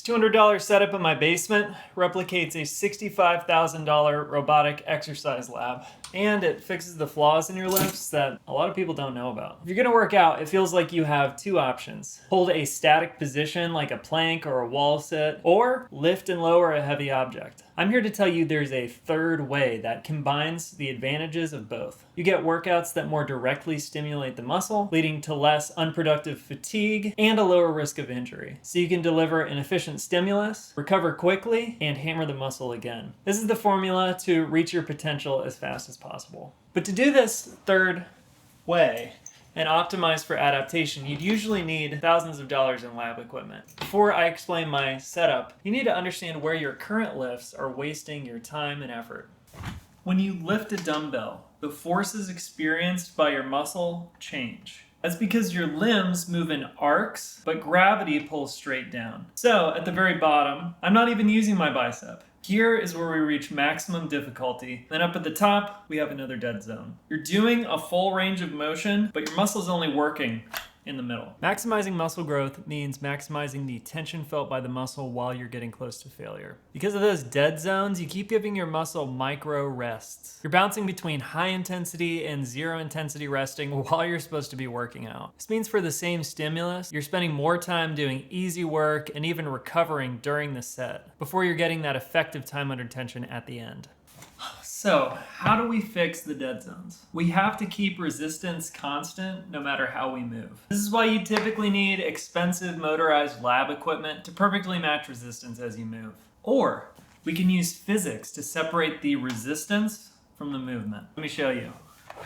$200 setup in my basement replicates a $65,000 robotic exercise lab, and it fixes the flaws in your lifts that a lot of people don't know about. If you're gonna work out, it feels like you have two options. Hold a static position like a plank or a wall sit, or lift and lower a heavy object. I'm here to tell you there's a third way that combines the advantages of both. You get workouts that more directly stimulate the muscle, leading to less unproductive fatigue and a lower risk of injury. So you can deliver an efficient stimulus, recover quickly, and hammer the muscle again. This is the formula to reach your potential as fast as possible. But to do this third way, and optimize for adaptation, you'd usually need thousands of dollars in lab equipment. Before I explain my setup, you need to understand where your current lifts are wasting your time and effort. When you lift a dumbbell, the forces experienced by your muscle change. That's because your limbs move in arcs, but gravity pulls straight down. So at the very bottom, I'm not even using my bicep. Here is where we reach maximum difficulty. Then up at the top, we have another dead zone. You're doing a full range of motion, but your muscle's only working in the middle. Maximizing muscle growth means maximizing the tension felt by the muscle while you're getting close to failure. Because of those dead zones, you keep giving your muscle micro rests. You're bouncing between high intensity and zero intensity resting while you're supposed to be working out. This means for the same stimulus, you're spending more time doing easy work and even recovering during the set before you're getting that effective time under tension at the end. So, how do we fix the dead zones? We have to keep resistance constant no matter how we move. This is why you typically need expensive motorized lab equipment to perfectly match resistance as you move. Or, we can use physics to separate the resistance from the movement. Let me show you.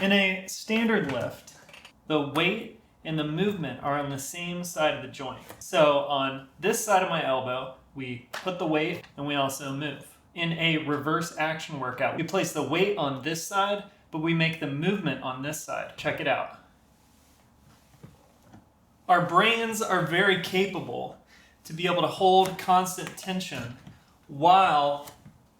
In a standard lift, the weight and the movement are on the same side of the joint. So, on this side of my elbow, we put the weight and we also move. In a reverse action workout, we place the weight on this side, but we make the movement on this side. Check it out. Our brains are very capable to be able to hold constant tension while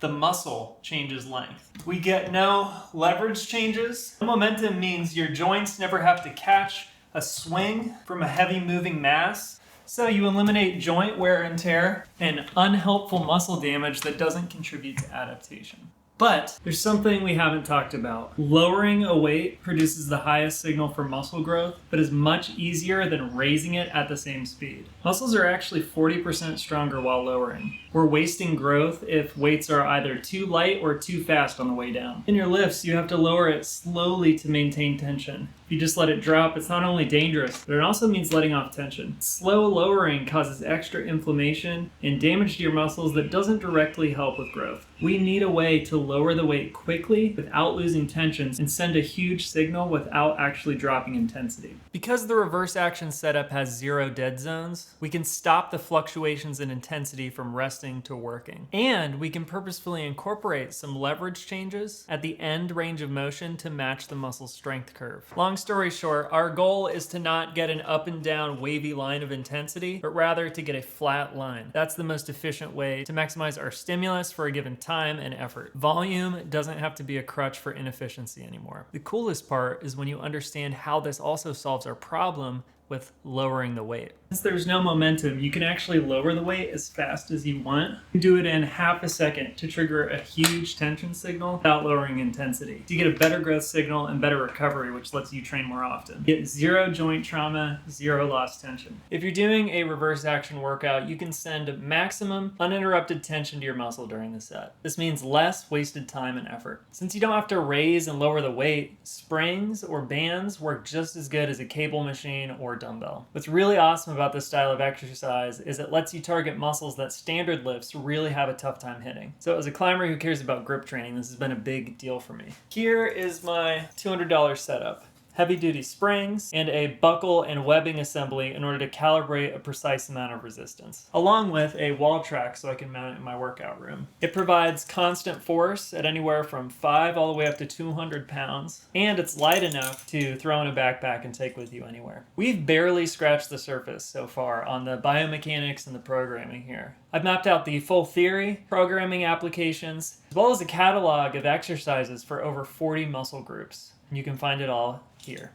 the muscle changes length. We get no leverage changes. Momentum means your joints never have to catch a swing from a heavy moving mass. So you eliminate joint wear and tear and unhelpful muscle damage that doesn't contribute to adaptation. But there's something we haven't talked about. Lowering a weight produces the highest signal for muscle growth, but is much easier than raising it at the same speed. Muscles are actually 40% stronger while lowering. We're wasting growth if weights are either too light or too fast on the way down. In your lifts, you have to lower it slowly to maintain tension. If you just let it drop, it's not only dangerous, but it also means letting off tension. Slow lowering causes extra inflammation and damage to your muscles that doesn't directly help with growth. We need a way to lower the weight quickly without losing tension and send a huge signal without actually dropping intensity. Because the reverse action setup has zero dead zones, we can stop the fluctuations in intensity from resting to working. And we can purposefully incorporate some leverage changes at the end range of motion to match the muscle's strength curve. Long story short, our goal is to not get an up and down wavy line of intensity, but rather to get a flat line. That's the most efficient way to maximize our stimulus for a given time and effort. Volume doesn't have to be a crutch for inefficiency anymore. The coolest part is when you understand how this also solves our problem with lowering the weight. Since there's no momentum, you can actually lower the weight as fast as you want. You can do it in half a second to trigger a huge tension signal without lowering intensity. So you get a better growth signal and better recovery, which lets you train more often. You get zero joint trauma, zero lost tension. If you're doing a reverse action workout, you can send maximum uninterrupted tension to your muscle during the set. This means less wasted time and effort. Since you don't have to raise and lower the weight, springs or bands work just as good as a cable machine or dumbbell. What's really awesome about this style of exercise is it lets you target muscles that standard lifts really have a tough time hitting. So as a climber who cares about grip training, this has been a big deal for me. Here is my $200 setup. Heavy-duty springs, and a buckle and webbing assembly in order to calibrate a precise amount of resistance, along with a wall track so I can mount it in my workout room. It provides constant force at anywhere from 5 all the way up to 200 pounds, and it's light enough to throw in a backpack and take with you anywhere. We've barely scratched the surface so far on the biomechanics and the programming here. I've mapped out the full theory, programming applications, as well as a catalog of exercises for over 40 muscle groups. You can find it all here.